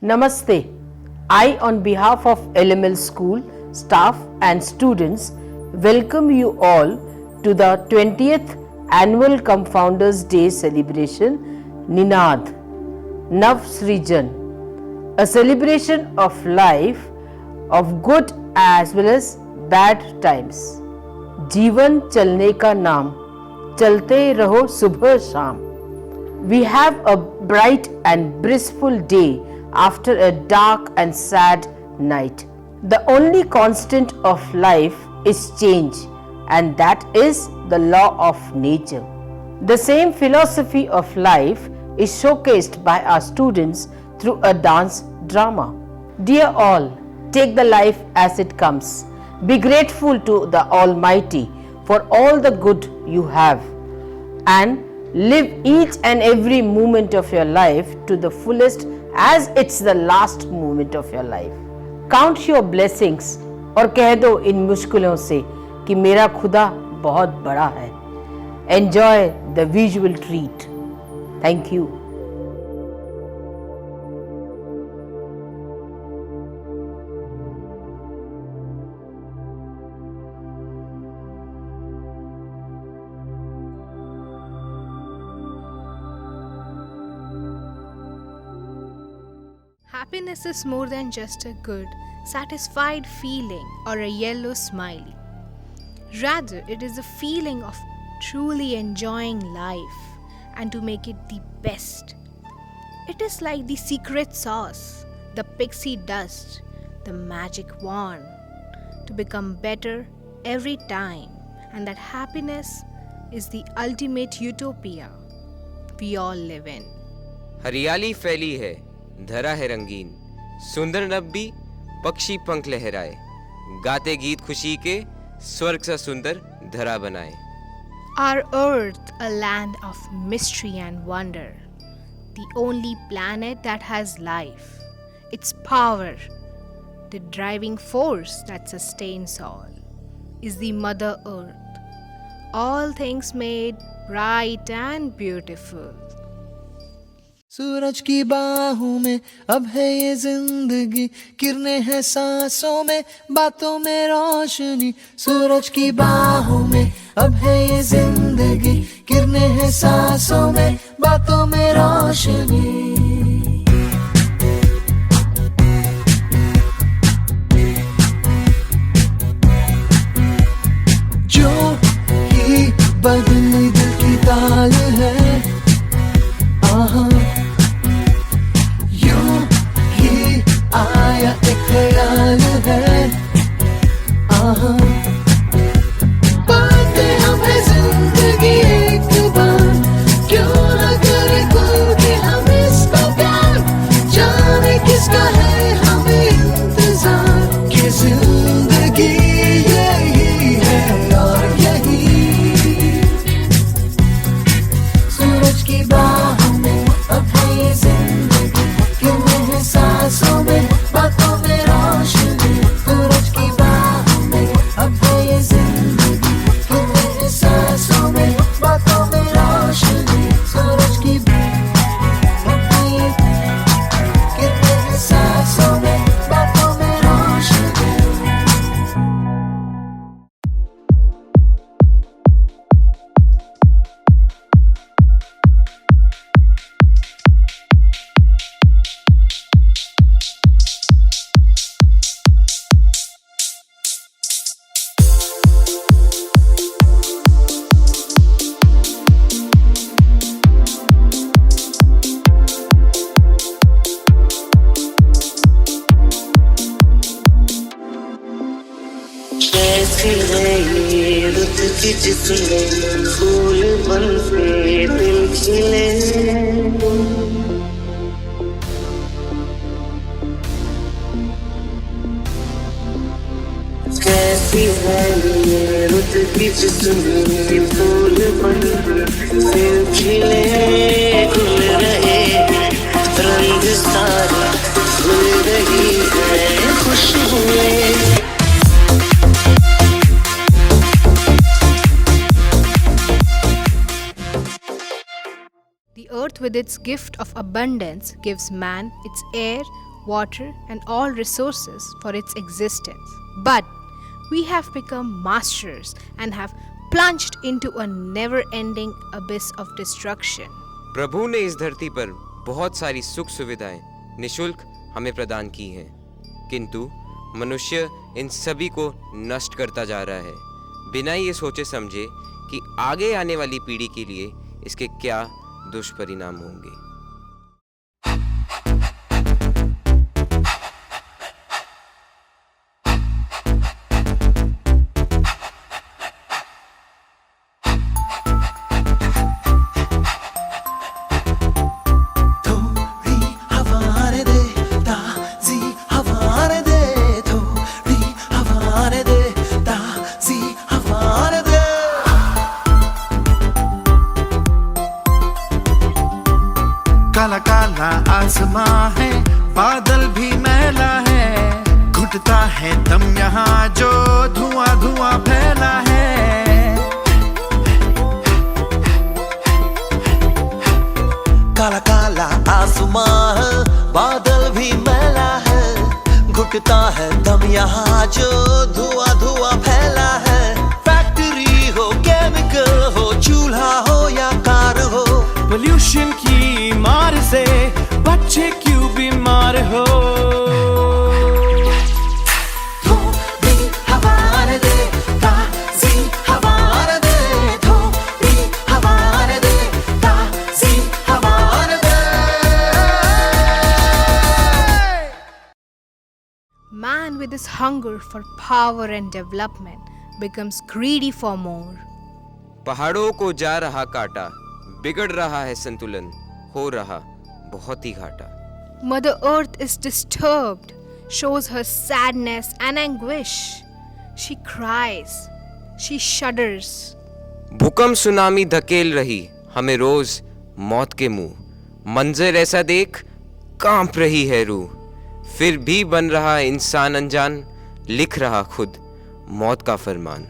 Namaste. I, on behalf of LML School, staff and students, welcome you all to the 20th Annual Confounders Day celebration, Ninad, Nav Srijan, a celebration of life, of good as well as bad times. जीवन चलने का नाम, चलते रहो सुबह शाम. We have a bright and blissful day after a dark and sad night. The only constant of life is change, and that is the law of nature. The same philosophy of life is showcased by our students through a dance drama. Dear all, take the life as it comes. Be grateful to the Almighty for all the good you have, and live each and every moment of your life to the fullest as it's the last moment of your life. Count your blessings और कह दो इन मुश्किलों से कि मेरा खुदा बहुत बड़ा है. Enjoy the visual treat. Thank you. Happiness is more than just a good, satisfied feeling or a yellow smiley. Rather, it is a feeling of truly enjoying life and to make it the best. It is like the secret sauce, the pixie dust, the magic wand to become better every time, and that happiness is the ultimate utopia we all live in. हरियाली फैली है, धरा है रंगीन, सुंदर नब्बी पक्षी पंख लहराए, गाते गीत खुशी के स्वर्ग सा सुंदर धरा बनाए. Our earth, a land of mystery and wonder, the only planet that has life, its power, the driving force that sustains all, is the Mother Earth. All things made bright and beautiful. सूरज की बाहों में अब है ये जिंदगी, किरणें हैं सांसों में, बातों में रोशनी. सूरज की बाहों में अब है ये जिंदगी, किरणें हैं सांसों में, बातों में रोशनी. जो ही बदली दिल की ताल है, आहा आया एक ख्याल है, आहा पाते हमें जिंदगी एक बार, क्यों न करे कोई कि हम इसको प्यार, जाने किसका है हमें इंतजार, कि जिंदगी यही है और यही. सूरज की बाहों में अब है ये जिंदगी, किरणें हैं सांसों में, बातों में रोशनी. सूरज की बाहों में अब है ये जिंदगी, किरणें हैं सांसों में, बातों में रोशनी. सूरज की अब है ये किरणें हैं सांसों में, बातों में रोशनी. कैसी है ये रुत की जिसमें फूल बन के दिल खिले, कैसी है ये रुत की जिसमें फूल बन के दिल खिले, खुल रहे रंग सारे, खुल रही है खुशबुएं. The earth, with its gift of abundance, gives man its air, water, and all resources for its existence. But we have become masters and have plunged into a never-ending abyss of destruction. प्रभु ने इस धरती पर बहुत सारी सुख सुविधाएं निशुल्क हमें प्रदान की हैं, किंतु मनुष्य इन सभी को नष्ट करता जा रहा है, बिना ये सोचे समझे कि आगे आने वाली पीढ़ी के लिए इसके क्या दुष्परिणाम होंगे। काला काला आसमां है, बादल भी मैला है, घुटता है दम यहाँ जो धुआं धुआं फैला है। काला काला आसमां है, बादल भी मैला है, घुटता है दम यहाँ जो धुआं धुआं फैला है। फैक्ट्री हो, केमिकल हो, चूल्हा हो या कार हो, पोल्यूशन की मार से बच्चे क्यों बीमार हो। थोड़ी हवा दे, ताज़ी हवा दे, थोड़ी हवा दे, ताज़ी हवा दे। Man with his hunger for power and development becomes greedy for more. पहाड़ों को जा रहा काटा, बिगड़ रहा है संतुलन, हो रहा बहुत ही घाटा। Mother Earth is disturbed, shows her sadness and anguish. She cries, she shudders. भूकंप सुनामी धकेल रही हमें रोज मौत के मुंह, मंजर ऐसा देख कांप रही है रूह, फिर भी बन रहा इंसान अनजान, लिख रहा खुद मौत का फरमान।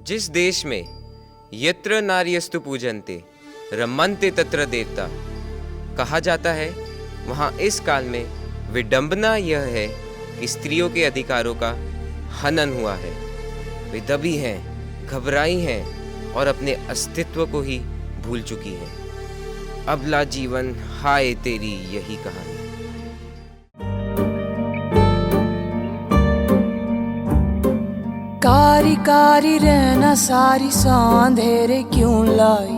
जिस देश में यत्र नार्यस्तु पूजन्ते रमन्ते तत्र देवता कहा जाता है, वहाँ इस काल में विडंबना यह है कि स्त्रियों के अधिकारों का हनन हुआ है। वे दबी हैं, घबराई हैं और अपने अस्तित्व को ही भूल चुकी हैं। अबला जीवन हाय तेरी यही कहानी। कारी कारी रहना सारी सांधेरे क्यों लाई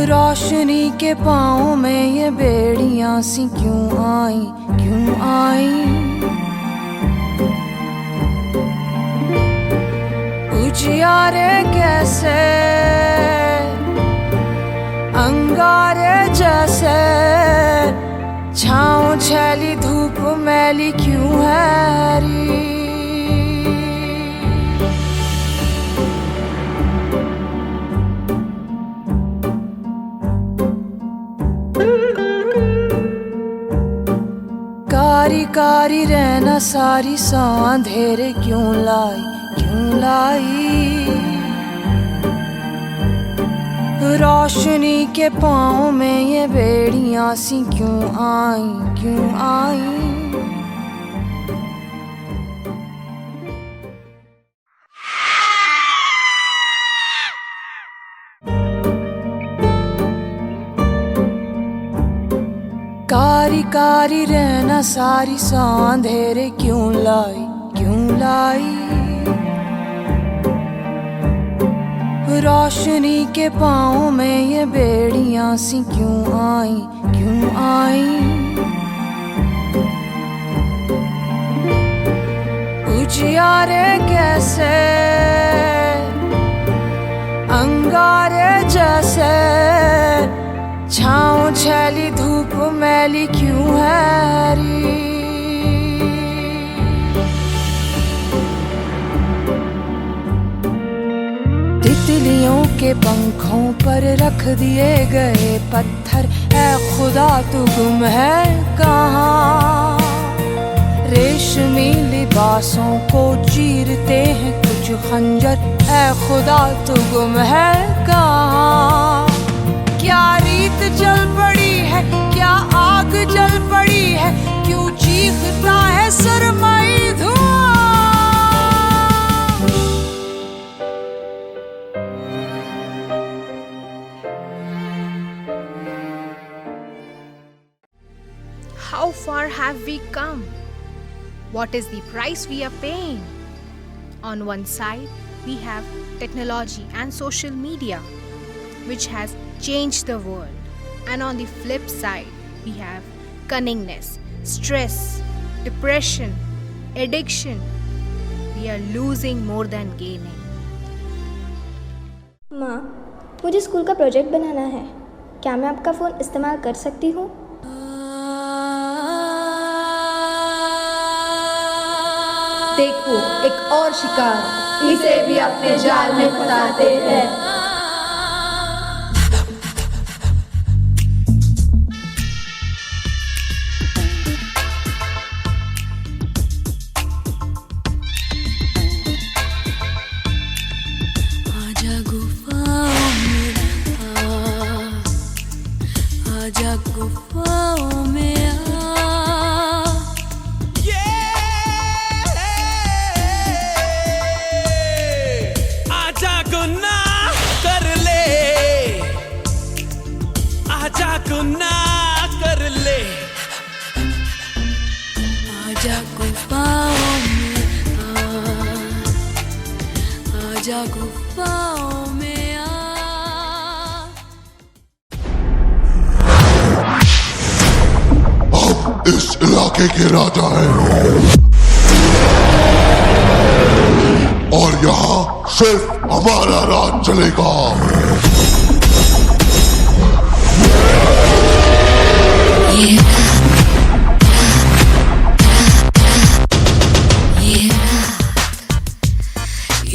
रोशनी के पाँव में ये बेड़ियां सी क्यों आई उजियारे कैसे अंगारे जैसे छाँव छैली धूप मैली क्यों है री। कारी रहना सारी सा अंधेरे क्यों लाई, क्यों लाई। रोशनी के पाँव में ये बेड़ियां सी क्यों आई, क्यों आई। कारी कारी रहना सारी सा अंधेरे क्यों लाई, क्यों लाई। रोशनी के पाँव में ये बेड़ियां सी क्यों आई, क्यों आई। उजियारे कैसे अंगारे जैसे, छाँव छैली धूप मैली क्यों है री। तितलियों के पंखों पर रख दिए गए पत्थर, ऐ खुदा तू गुम है कहाँ। रेशमी लिबासों को चीरते हैं कुछ खंजर, ऐ खुदा तू गुम है कहाँ। क्या रीत जल पड़ी है, क्या आग जल पड़ी है, क्यों चीखता है सरमाई धुआं। How far have we come? What is the price we are paying? On one side, we have technology and social media, which has changed the world. And on the flip side, we have cunningness, stress, depression, addiction. We are losing more than gaining. माँ, मुझे school का project बनाना है। क्या मैं आपका phone इस्तेमाल कर सकती हूँ? देखो एक और शिकार, इसे भी अपने जाल में फंसाते हैं। आजा गुफाओं में आजा गुफाओं में गुनाह कर ले, आजा गुफाओं में आजा गुफाओं में अब इस इलाके के राजा हैं और यहाँ सिर्फ हमारा राज चलेगा।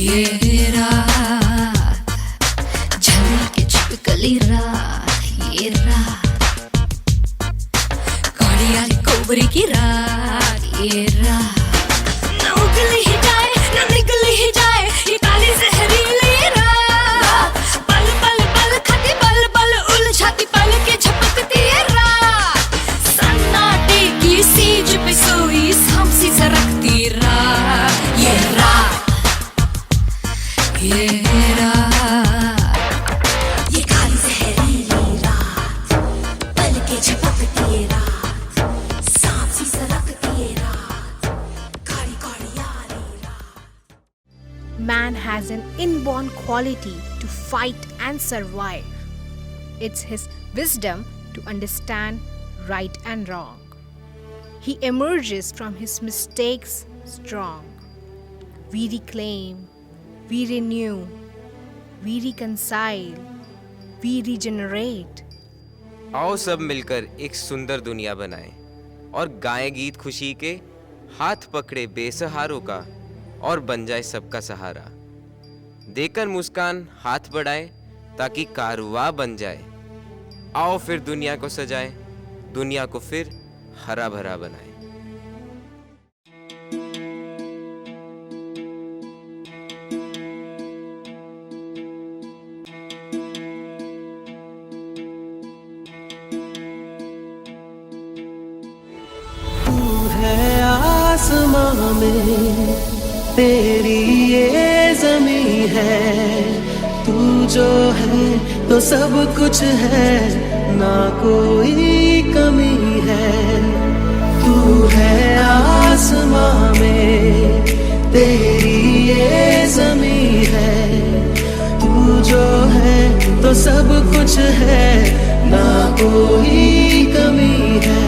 ये रात झलक के छिपकली रात, ये रात कालियारी कोबरी की रात, ये रात न उगल ही जाए न निकल ही जाए ये काली जहरीली रात। पल पल पल खाती पल पल उलझाती पल के झपकती ये रात। सन्नाटे की सीज पे सोई सांसी सरकती रात, ये रात ये रात, ये काली जहरीली रात। पल के झपकती ये रात, सांप सी सरकती ये रात, काली काली यारी रात। Man has an inborn quality to fight and survive. It's his wisdom to understand right and wrong. He emerges from his mistakes strong. We reclaim, we renew, we reconcile, we regenerate. आओ सब मिलकर एक सुंदर दुनिया बनाएं और गाएं गीत खुशी के, हाथ पकड़े बेसहारों का और बन जाए सबका सहारा। देकर मुस्कान हाथ बढ़ाएं ताकि कारवां बन जाए। आओ फिर दुनिया को सजाएं, दुनिया को फिर हरा भरा बनाएं। में तेरी ये ज़मीं है, तू जो है तो सब कुछ है, ना कोई कमी है। तू है आसमां में तेरी ये ज़मीं है, तू जो है तो सब कुछ है, ना कोई कमी है।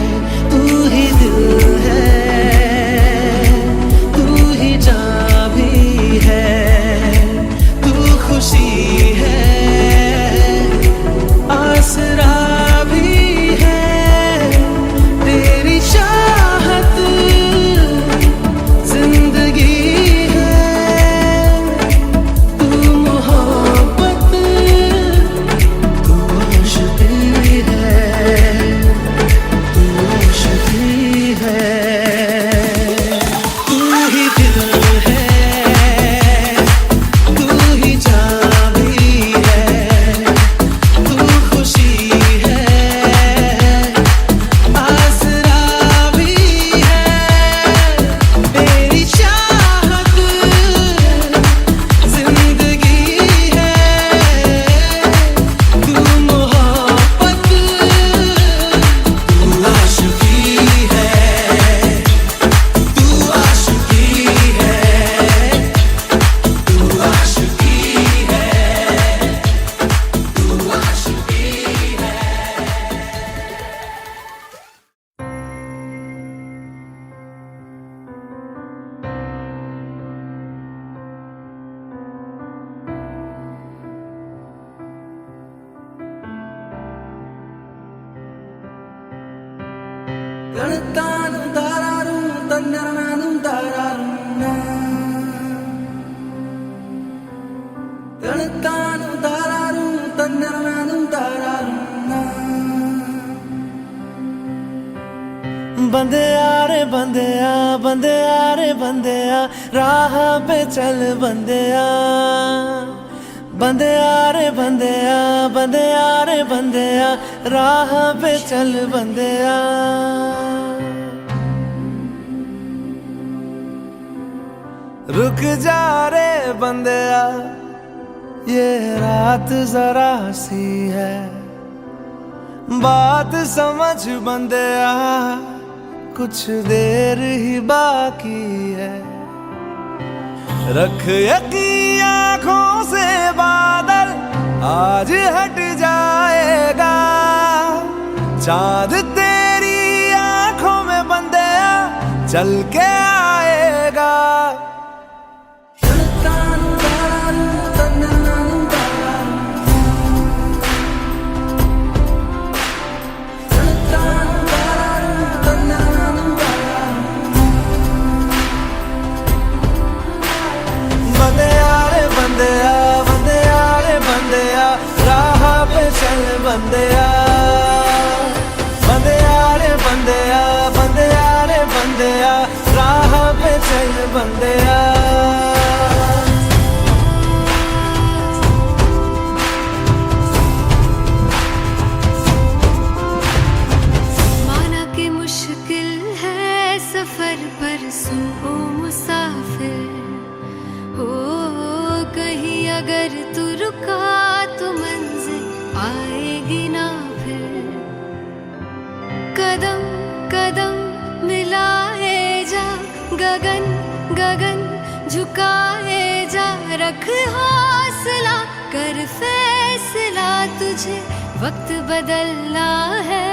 तू ही दिल है, तू ही जान भी है, तू खुशी है, आसरा भी है, तेरी चाहत जिंदगी है। तू मोहब्बत, तू आशिकी है, तू आशिकी है। तू ही दिल है, तू ही जान भी है, तू खुशी है, आसरा भी है, तेरी चाहत जिंदगी है। तू मोहब्बत, तू आशिकी है, तू आशिकी है, तू आशिकी है, तू आशिकी है। Tantanum tararum tannaranum tararum na. Tantanum tararum tannaranum tararum na. बंदिया रे बंदिया, बंदिया रे बंदिया, राह पे चल बंदिया। बंदिया रे बंदिया, बंदिया रे बंदिया, राह पे चल बंदिया। रुक जा रे बंदिया, ये रात जरा सी है, बात समझ बंदिया, कुछ देर ही बाकी है। रख यकीन आँखों से बादल, आज हट जाएगा। चाँद तेरी आँखों में बंदिया, चल के आएगा। बंदिया रे बंदिया, बंदिया रे बंदिया, राह पे चल बंदिया। बंदिया रे बंदिया, बंदिया रे बंदिया, राह पे चल बंदिया। माना कि मुश्किल है सफर पर सुन ओ मुसाफिर, हो कहीं अगर तू रुका तो मंजिल आएगी ना फिर। कदम कदम मिलाए जा, गगन गगन झुकाए जा, रख हौसला कर फैसला, तुझे वक्त बदलना है।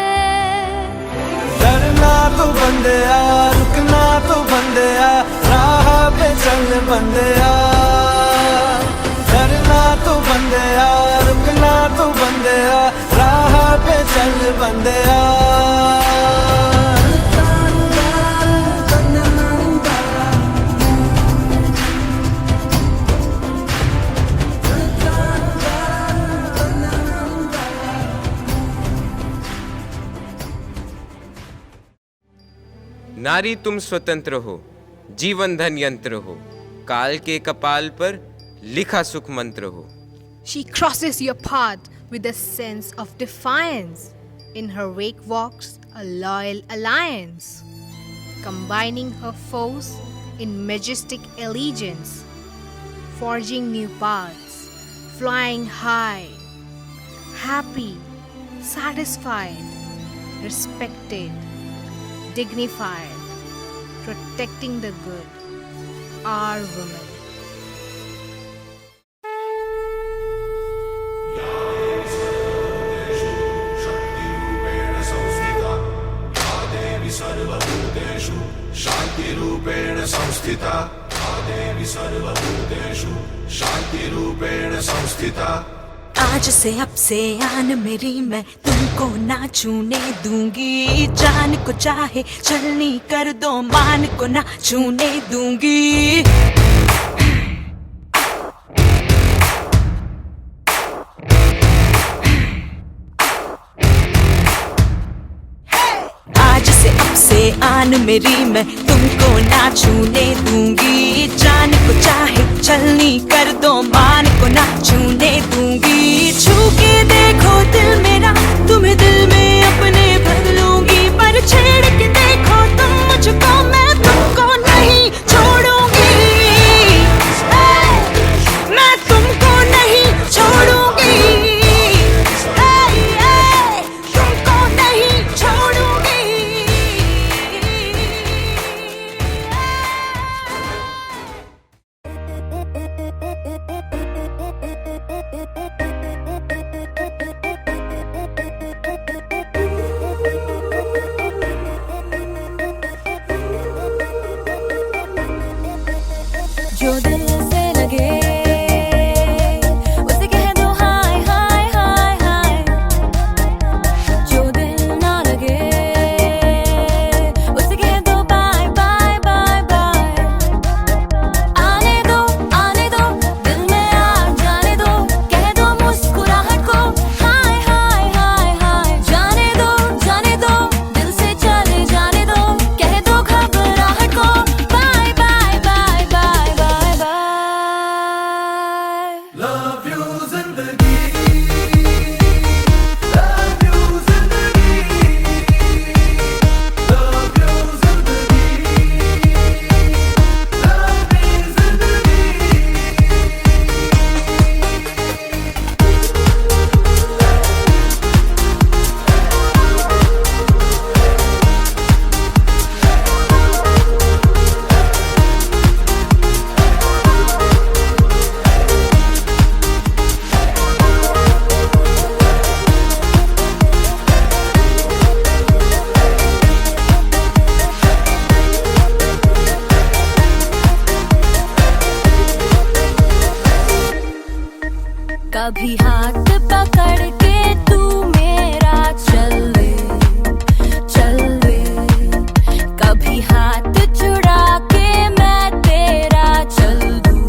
डरना तो बंदिया, रुकना तो बंदिया, राह पे चल बंदिया। डरना तो बंदिया, रुकना तो बंदिया, राह पे चल बंदिया। नारी तुम स्वतंत्र हो, जीवन धन यंत्र हो, काल के कपाल पर लिखा सुख मंत्र हो। She crosses your path with a sense of defiance. In her wake walks a loyal alliance, combining her foes in majestic allegiance, forging new paths, flying high, happy, satisfied, respected, dignified, protecting the good, our women. सर्वभूतेषु शान्तिरूपेण संस्थिता देवी सर्वभूतेषु शान्तिरूपेण संस्थिता। आज से अब से आन मेरी मैं तुमको ना छूने दूंगी, जान को चाहे चलनी कर दो मान को ना छूने दूंगी। आज से अब से आन मेरी मैं तुमको ना छूने दूंगी, जान को चाहे चलनी कर दो मान को ना छूने दूंगी। छू के देखो दिल मेरा तुम्हें दिल में अपने भर लूंगी, पर छेड़ के देखो तुम मुझको मैं तुमको नहीं छोड़ूंगी, मैं तुमको नहीं छोड़ूंगी, तुमको नहीं छोड़ूंगी। जो दिल से लगे उसे कह दो हाय हाय हाय हाय, जो दिल ना लगे उसे कह दो बाय बाय बाय बाय। आने दो दिल में आ जाने दो, कह दो मुस्कुराहट को हाय हाय हाय हाय। जाने दो दिल से चले जाने दो, कह दो घबराहट को bye bye bye bye bye bye. Love you जिंदगी, love you जिंदगी, love you जिंदगी, love me जिंदगी। कभी हाथ पकड़ के तू मेरा चल ले, कभी हाथ छुड़ा के मैं तेरा चल दूं।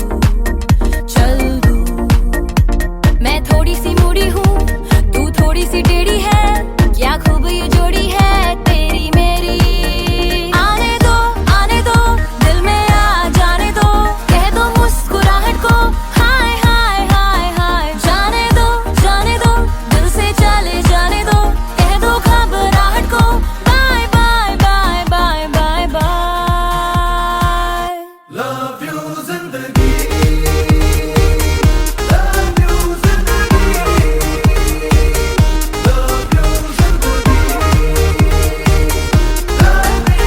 मैं थोड़ी सी मुड़ी हूँ तू थोड़ी सी टेढ़ी है, क्या खूब ये जोड़ी है तेरी मेरी। आने दो दिल में आ जाने दो, कह दो मुस्कुराहट को हाय हाय हाय हाय। जाने दो दिल से चले जाने दो, कह दो घबराहट को bye bye bye bye bye bye. Love you जिंदगी, love you जिंदगी, love you जिंदगी, love me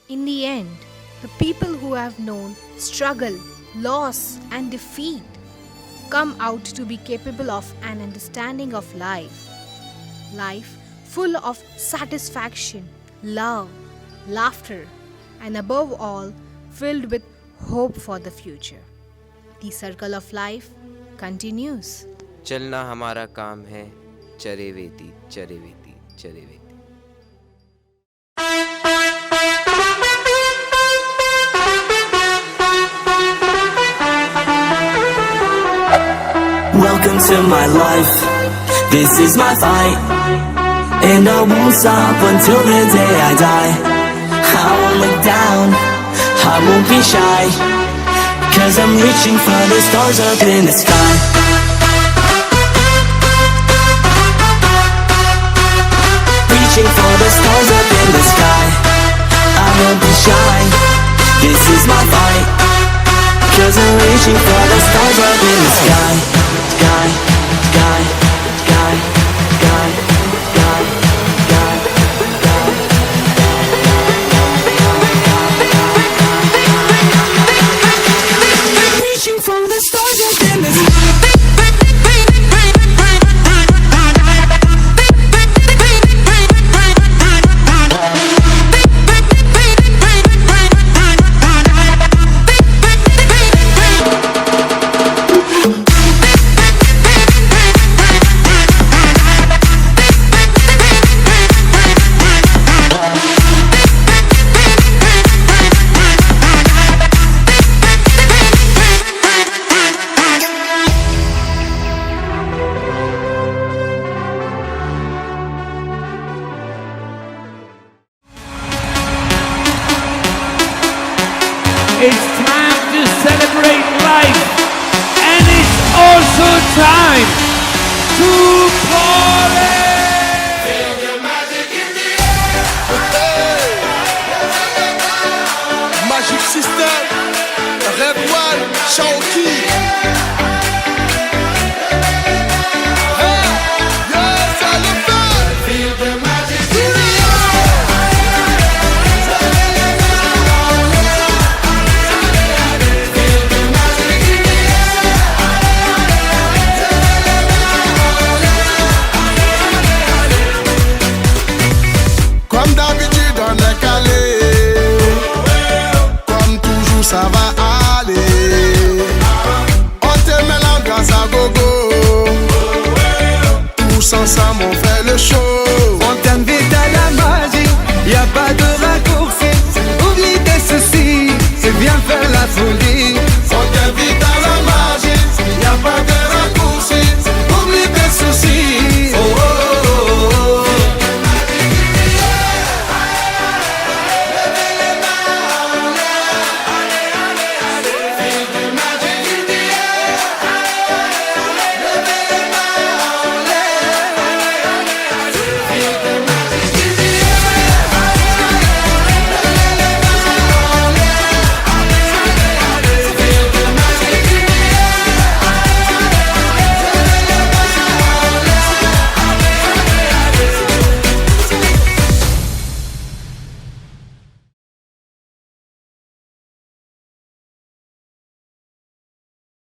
In the end, the people who have known struggle, loss, and defeat come out to be capable of an understanding of life. Life full of satisfaction, love, laughter, and above all, filled with hope for the future. The circle of life continues. चलना हमारा काम है, चरे वेती चरे वेती चरे वेती। Welcome to my life, this is my fight, and I won't stop until the day I die. I won't look down, I won't be shy, 'cause I'm reaching for the stars up in the sky. Reaching for the stars up in the sky. I won't be shy, this is my fight, 'cause I'm reaching for the stars up in the sky. Sky, sky, sky, sky, sky, sky, sky. Reaching for the stars up in the sky. It's time to celebrate life, and it's also time to party.